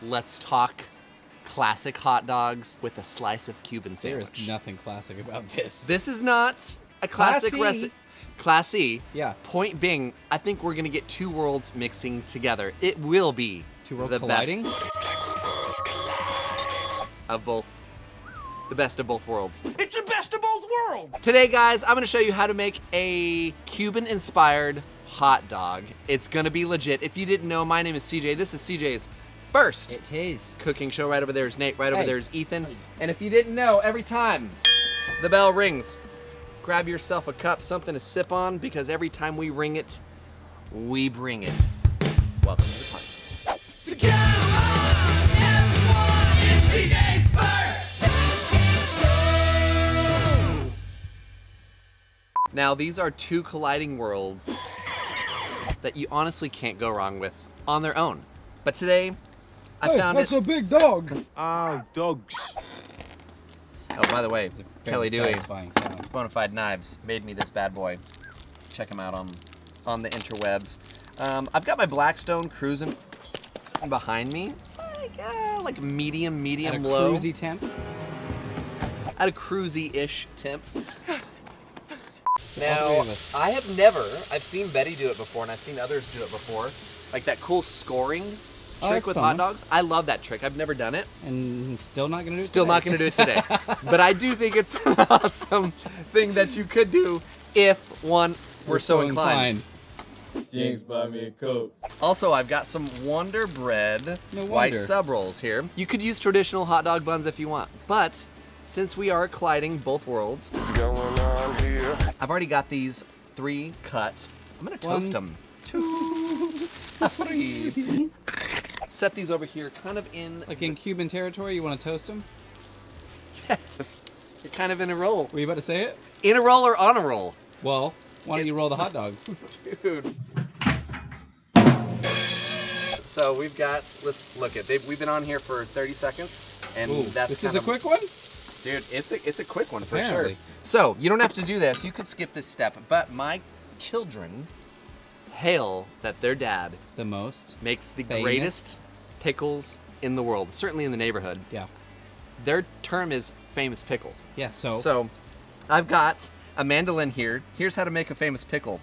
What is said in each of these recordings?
let's talk classic hot dogs with a slice of Cuban sandwich. There is nothing classic about this. This is not a classic recipe. Classy. Yeah. Point being, I think we're gonna get two worlds mixing together. It will be Two worlds the colliding? best of both. The best of both worlds. It's the best of both worlds! Today, guys, I'm gonna show you how to make a Cuban-inspired hot dog. It's gonna be legit. If you didn't know, my name is CJ. This is CJ's first It is. cooking show. Right over there is Nate. Right over Hey. there is Ethan. And if you didn't know, every time the bell rings, grab yourself a cup, something to sip on, because every time we ring it, we bring it. Welcome to the party. So come on, everyone, it's CJ's first show! Now, these are two colliding worlds that you honestly can't go wrong with on their own. But today, I found it. a big dog. Oh, dogs. Oh, by the way, Kelly Dewey, Satisfying sound. Bonafide Knives, made me this bad boy. Check them out on the interwebs. I've got my Blackstone cruising behind me. It's like medium At a low. cruisy temp. At a cruisy-ish temp. All Now, three of us. I've seen Betty do it before, and I've seen others do it before. Like that cool scoring Oh, trick that's with fun. hot dogs. I love that trick. I've never done it. And still not gonna do it Still today. not gonna do it today. But I do think it's an awesome thing that you could do if one were so inclined. Jinx, buy me a Coke. Also, I've got some Wonder Bread No white wonder. sub rolls here. You could use traditional hot dog buns if you want, but since we are colliding both worlds, What's going on here? I've already got these 3 cut. I'm gonna toast them. 2, 3. Set these over here, kind of in. Like in Cuban territory, you want to toast them? Yes. You're kind of in a roll. Were you about to say it? In a roll or on a roll? Well, why don't you roll the hot dogs? Dude. So we've got, let's look at, we've been on here for 30 seconds, and Ooh, that's this kind is a of, quick one? dude, it's a quick one for Apparently. sure. So you don't have to do this, you could skip this step, but my children hail that their dad The most. makes the Famous. greatest pickles in the world, certainly in the neighborhood. Yeah. Their term is famous pickles. Yeah, so. So, I've got a mandolin here. Here's how to make a famous pickle.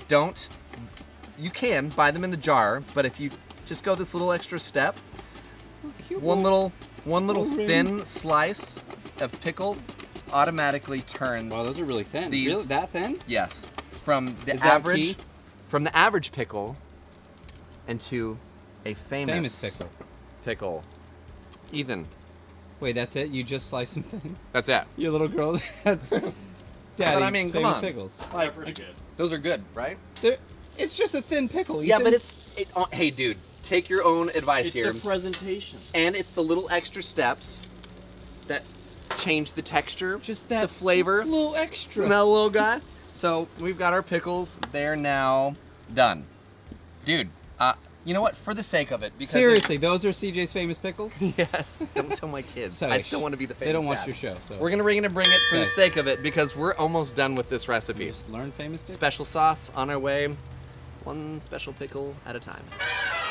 You can buy them in the jar, but if you just go this little extra step, one little thin slice of pickle automatically turns, Wow, those are really thin. These- Really? That thin? yes, from the Is that average, key? from the average pickle into a Famous pickle. pickle. Ethan, Wait, that's it? You just slice them thin? that's it. Your little girl, that's Daddy, I mean, come famous on. pickles. Like, those are good, right? It's just a thin pickle. Yeah, Ethan. but hey, dude, take your own advice here. presentation. And it's the little extra steps that change the texture, just that the flavor. little extra. That little guy. So we've got our pickles. They're now done. Dude, you know what? For the sake of it, because Seriously, those are CJ's famous pickles? yes, don't tell my kids. Sorry, I still want to be the famous They don't watch dad. your show, so. We're gonna bring it for the Okay. sake of it because we're almost done with this recipe. You just learn famous pickles? Special sauce on our way, one special pickle at a time.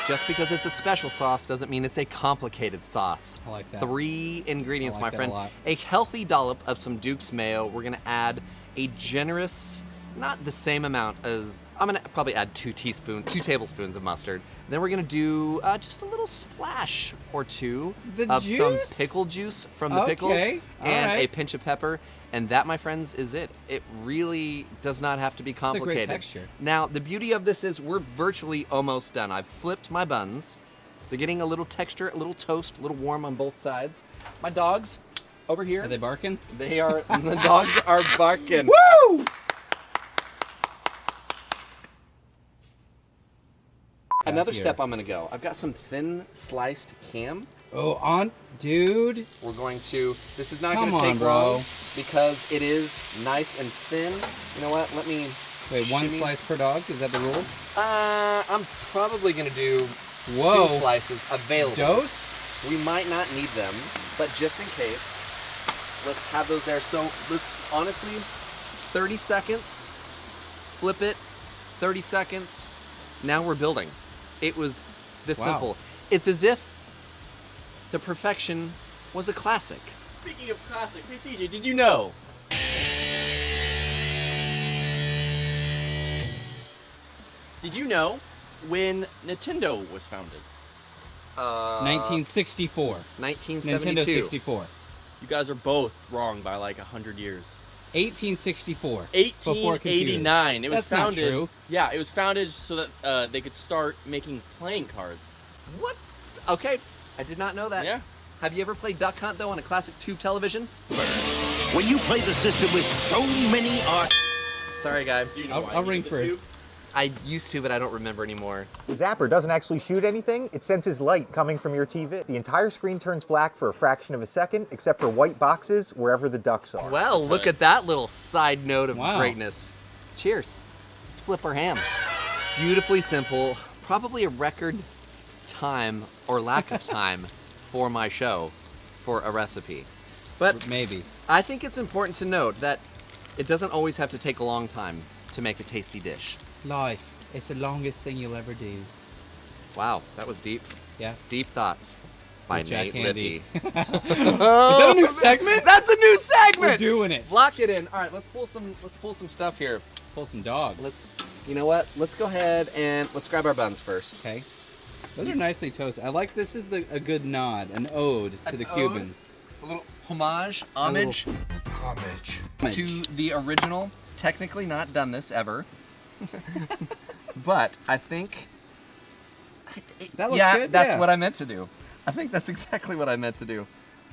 Just because it's a special sauce doesn't mean it's a complicated sauce. I like that. 3 ingredients, I my like that a friend. lot. A healthy dollop of some Duke's mayo. We're gonna add a generous, not the same amount as, I'm gonna probably add 2 tablespoons of mustard. Then we're gonna do just a little splash or 2 The of some juice? pickle juice from the pickles Okay, and alright. a pinch of pepper. And that, my friends, is it. It really does not have to be It's a great complicated. texture. Now, the beauty of this is we're virtually almost done. I've flipped my buns. They're getting a little texture, a little toast, a little warm on both sides. My dogs over here, Are they barking? they are, the dogs are barking. Woo! Another Here. step I'm gonna go. I've got some thin sliced ham. Oh, dude. We're going to, this is not Come gonna take on, bro. long because it is nice and thin. You know what, let me Wait, one shimmy. slice per dog? Is that the rule? I'm probably gonna do Whoa. 2 slices available. Dose? We might not need them, but just in case, let's have those there. So let's honestly, 30 seconds, flip it, 30 seconds. Now we're building. It was this Wow. simple. It's as if the perfection was a classic. Speaking of classics, hey CJ, did you know? Did you know when Nintendo was founded? 1964. 1972. Nintendo 64. You guys are both wrong by like 100 years. 1864. Before computers. 1889. It was That's not founded. true. Yeah, it was founded so that they could start making playing cards. What? Okay, I did not know that. Yeah. Have you ever played Duck Hunt though on a classic tube television? When you play the system with so many Sorry, guy. Do you know I'll- why I'll you ring need the for it. tube? I used to, but I don't remember anymore. The zapper doesn't actually shoot anything, it senses light coming from your TV. The entire screen turns black for a fraction of a second, except for white boxes wherever the ducks are. Well, look right. at that little side note of Wow. greatness. Cheers. Let's flip our ham. Beautifully simple, probably a record time or lack of time for my show for a recipe. But Maybe. I think it's important to note that it doesn't always have to take a long time to make a tasty dish. Life. It's the longest thing you'll ever do. Wow, that was deep. Yeah. Deep Thoughts by With Jack Nate Handy. Lippy. Is that a new segment? That's a new segment. We're doing it. Lock it in. All right, let's pull some stuff here. Pull some dogs. You know what? Let's go ahead and let's grab our buns first. Okay. Those are nicely toasted. I like this is a good nod, an ode to An the ode? Cuban. A little homage to the original. Technically not done this ever. But I think That looks yeah, good, that's yeah. what I meant to do. I think that's exactly what I meant to do.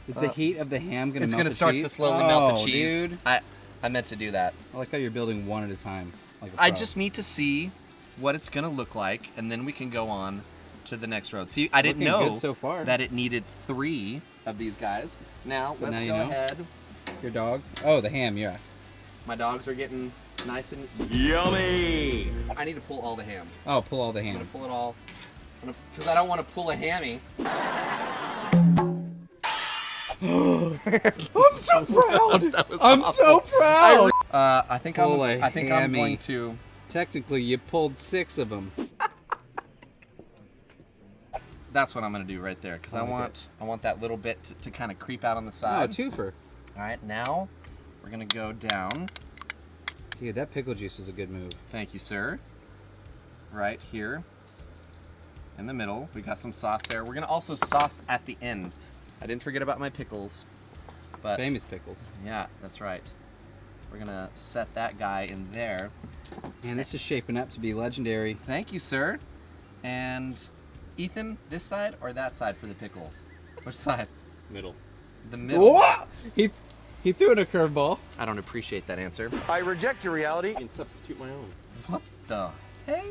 Is the heat of the ham gonna It's melt going to the start cheese? to slowly melt the Oh, cheese. Dude. I meant to do that. I like how you're building one at a time. Like a I pro. just need to see what it's going to look like, and then we can go on to the next road. See, I didn't Looking know good so far. that it needed 3 of these guys. Now, But let's now you go know. ahead. Your dog? Oh, the ham, yeah. My dogs are getting nice and... Yummy! I need to pull all the ham. Oh, pull all the I'm going ham. to pull it all. Because I don't want to pull a hammy. I'm so proud. That was I'm so awful. proud. I think I'm Pull a I'm hammy. going to... Technically, you pulled 6 of them. That's what I'm going to do right there. Because I want that little bit to kind of creep out on the Oh, side. twofer. All right, now we're going to go down. Dude, that pickle juice was a good move. Thank you, sir. Right here in the middle, we got some sauce there. We're gonna also sauce at the end. I didn't forget about my pickles, but Famous pickles. yeah, that's right. We're gonna set that guy in there. Man, this is shaping up to be legendary. Thank you, sir. And Ethan, this side or that side for the pickles? Which side? Middle. The middle. What? He threw in a curveball. I don't appreciate that answer. I reject your reality. I can substitute my own. What the hey?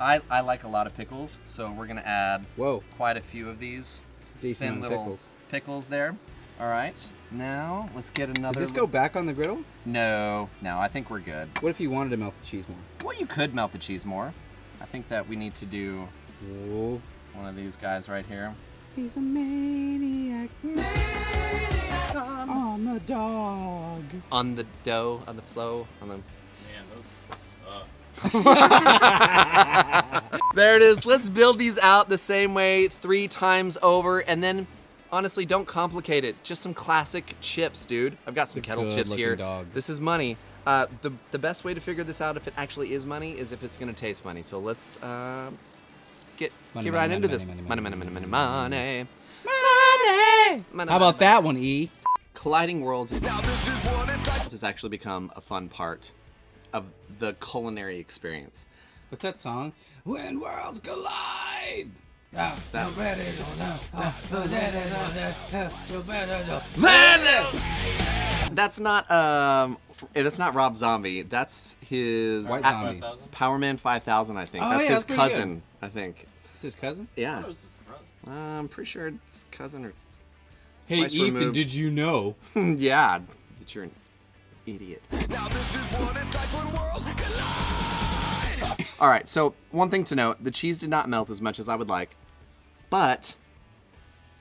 I like a lot of pickles, so we're gonna add Whoa, quite a few of these. decent Thin on little pickles. pickles there. All right, now let's get another. Does this go back on the griddle? No, I think we're good. What if you wanted to melt the cheese more? Well, you could melt the cheese more. I think that we need to do Oh. one of these guys right here. He's a maniac. On the dog. On the dough, on the flow, on the... Man, those There it is. Let's build these out the same way 3 times over, and then honestly, don't complicate it. Just some classic chips, dude. I've got some kettle chips good-looking here. dog. This is money. The best way to figure this out if it actually is money is if it's gonna taste money. So let's get Money, right money, into money, this. money, Money, money, money, money, money, money, money. How about that one, E? Colliding worlds has actually become a fun part of the culinary experience. What's that song? When worlds collide. That's not Rob Zombie. That's his White Zombie. Powerman 5000, I think. Oh, That's yeah, his that's pretty cousin, I think. It's his cousin? Yeah. That was his brother. I'm pretty sure it's cousin or Hey, Twice Ethan, removed. did you know? yeah, that you're an idiot. All right, so one thing to note, the cheese did not melt as much as I would like, but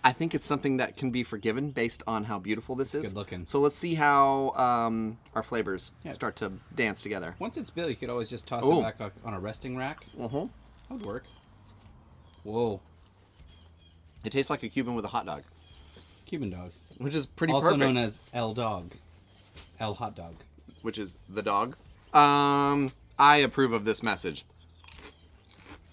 I think it's something that can be forgiven based on how beautiful this is. good looking. So let's see how our flavors Yeah. start to dance together. Once it's built, you could always just toss Ooh. it back on a resting rack. Uh-huh. That would work. Whoa. It tastes like a Cuban with a hot dog, Cuban dog. which is pretty Also perfect. known as El Dog. El Hot Dog. Which is the dog. I approve of this message.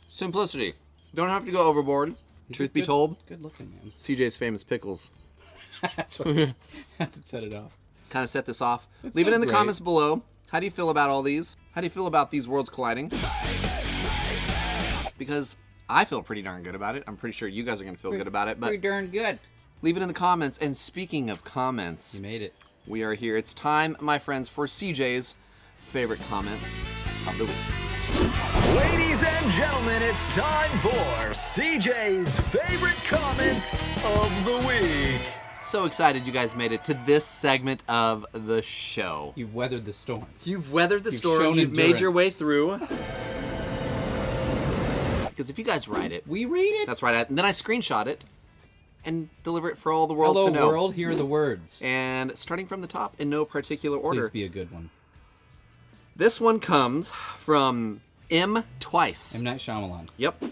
Simplicity. Don't have to go overboard. Truth be told, Good looking, man. CJ's famous pickles That's what set it off. kind of set this off. That's Leave it so in the great. comments below. How do you feel about all these? How do you feel about these worlds colliding? Because I feel pretty darn good about it. I'm pretty sure you guys are going to feel good about it. But Pretty darn good. leave it in the comments. And speaking of comments, You made it. we are here. It's time, my friends, for CJ's favorite comments of the week. Ladies and gentlemen, it's time for CJ's favorite comments of the week. So excited you guys made it to this segment of the show. You've weathered the storm. You've weathered the You've storm. shown You've made your endurance. way through. Because if you guys write it, We read it. that's right, and then I screenshot it and deliver it for all the world Hello, to know. world. Here are the words. And starting from the top in no particular Please order. be a good one. This one comes from M Twice. M. Night Shyamalan. Yep.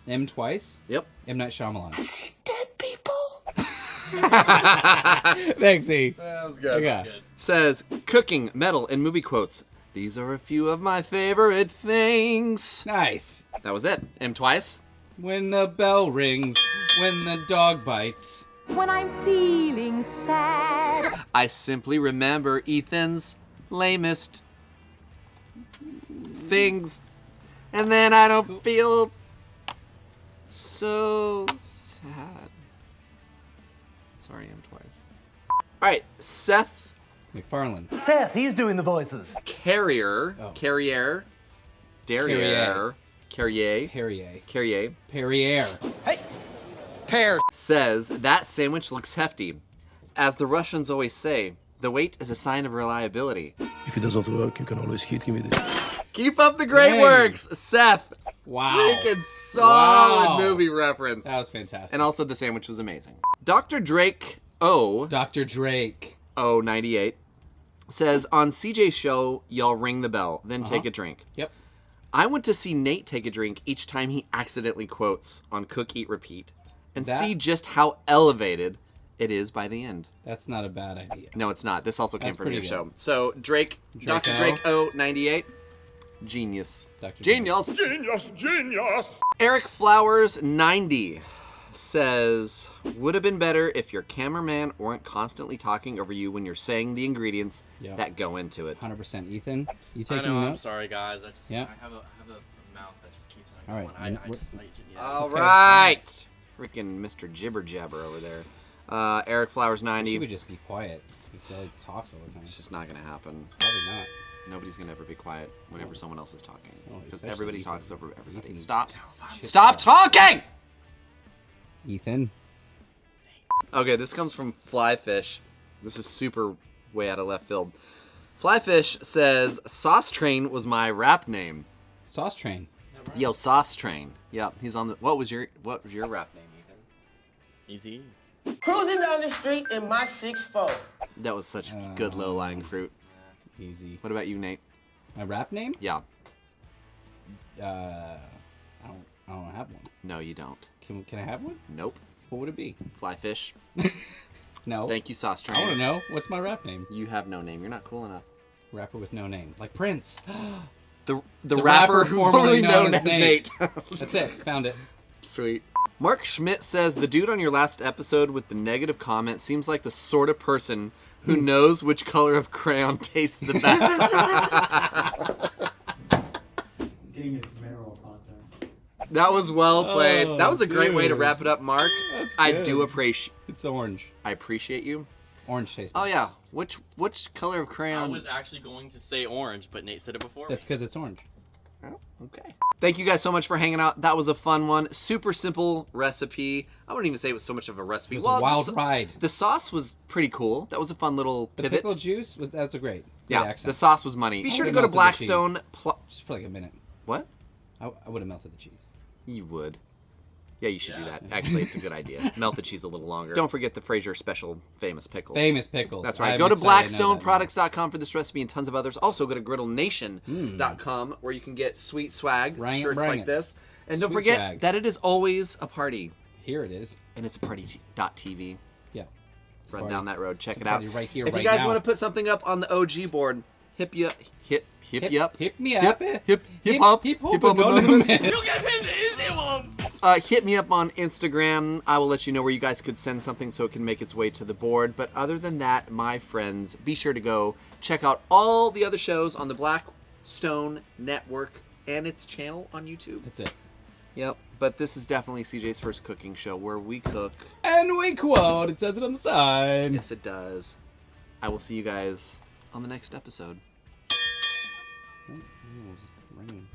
M twice. Yep. M. Night Shyamalan. Dead people. Thanks, E. That was good. Okay. Says, cooking, metal, and movie quotes. These are a few of my favorite things. Nice. That was it. M Twice. When the bell rings, when the dog bites. When I'm feeling sad. I simply remember Ethan's lamest things, and then I don't feel so sad. Sorry, M Twice. All right, Seth MacFarlane. Seth, he's doing the voices. Carrier, Oh. Carrier, Derriere, Carrier, Perrier. Carrier, Perrier. says, that sandwich looks hefty. As the Russians always say, the weight is a sign of reliability. If it doesn't work, you can always hit me with it. Keep up the great Dang. works, Seth. Wow. Freaking solid Wow. movie reference. That was fantastic. And also the sandwich was amazing. Dr. Drake O, Dr. Drake. O98, says, on CJ's show, y'all ring the bell, then take a drink. Yep. I want to see Nate take a drink each time he accidentally quotes on Cook, Eat, Repeat, and That- see just how elevated it is by the end. That's not a bad idea. No, it's not. This also came That's from your pretty show. good. So, Drake, Dr. Drake O98, genius. Dr. Genius. Genius, genius. Eric Flowers 90 says, would have been better if your cameraman weren't constantly talking over you when you're saying the ingredients Yep. that go into it. 100%. Ethan, you I taking know. I'm notes? sorry, guys. I Yeah. have a mouth that just keeps on All going. right, I and just yeah. All Okay. right. Freaking Mr. Jibber Jabber over there. Eric Flowers You 90. would just be quiet. He like talks all the time. It's just not going to happen. Probably not. Nobody's going to ever be quiet whenever someone else is talking. Well, Because especially everybody Ethan. talks over everybody. Ethan- Stop. Shit. Stop talking! Ethan. Okay, this comes from Flyfish. This is super way out of left field. Flyfish says, Sauce Train was my rap name. Sauce Train. Yo, Sauce Train. Yep, he's on the. What was your rap name, Ethan? Easy. Cruising down the street in my 6'4". That was such good low-lying fruit. Easy. What about you, Nate? My rap name? Yeah. I don't have one. No, you don't. Can I have one? Nope. What would it be? Flyfish. No. Thank you, Sauce I want to Train. know. What's my rap name? You have no name. You're not cool enough. Rapper with no name. Like Prince. The The rapper rapper formerly known as Nate. That's it. Found it. Sweet. Mark Schmidt says, the dude on your last episode with the negative comment seems like the sort of person who knows which color of crayon tastes the best. That was well played. Oh, That was a great way to dude. wrap it up, Mark. That's I good. do appreciate. It's orange. I appreciate you. Orange taste. Oh yeah. Which color of I crayon? was actually going to say orange, but Nate said it before. That's because it's orange. Oh, okay. Thank you guys so much for hanging out. That was a fun one. Super simple recipe. I wouldn't even say it was so much of a recipe. It was a wild the, ride. The sauce was pretty cool. That was a fun little The pivot. pickle juice was that's a great. Yeah, Great accent. the sauce was money. Be I sure to would've go to melted the Blackstone. Just for like a minute. What? I would have melted the cheese. You would. Yeah, you should do Yeah. that. Actually, it's a good idea. Melt the cheese a little longer. Don't forget the Fraser Special Famous Pickles. Famous pickles. That's right. I'm Go to excited to know that now. blackstoneproducts.com for this recipe and tons of others. Also, go to griddlenation.com where you can get sweet swag, Bring it, shirts bring like it. this. And don't Sweet forget swag. that it is always a party. Here it is. And it's party.tv. Yeah. Run Party. down that road. Check It's it a out. party right here, if right you guys now. want to put something up on the OG board, hip me up. Hip me up. Hip hop. Hip Hip hop hop anonymous. anonymous. You get him the easy ones! Hit me up on Instagram. I will let you know where you guys could send something so it can make its way to the board. But other than that, my friends, be sure to go check out all the other shows on the Blackstone Network and its channel on YouTube. That's it. Yep. But this is definitely CJ's first cooking show where we cook. And we quote. It says it on the side. Yes, it does. I will see you guys on the next episode. Oh, it was raining.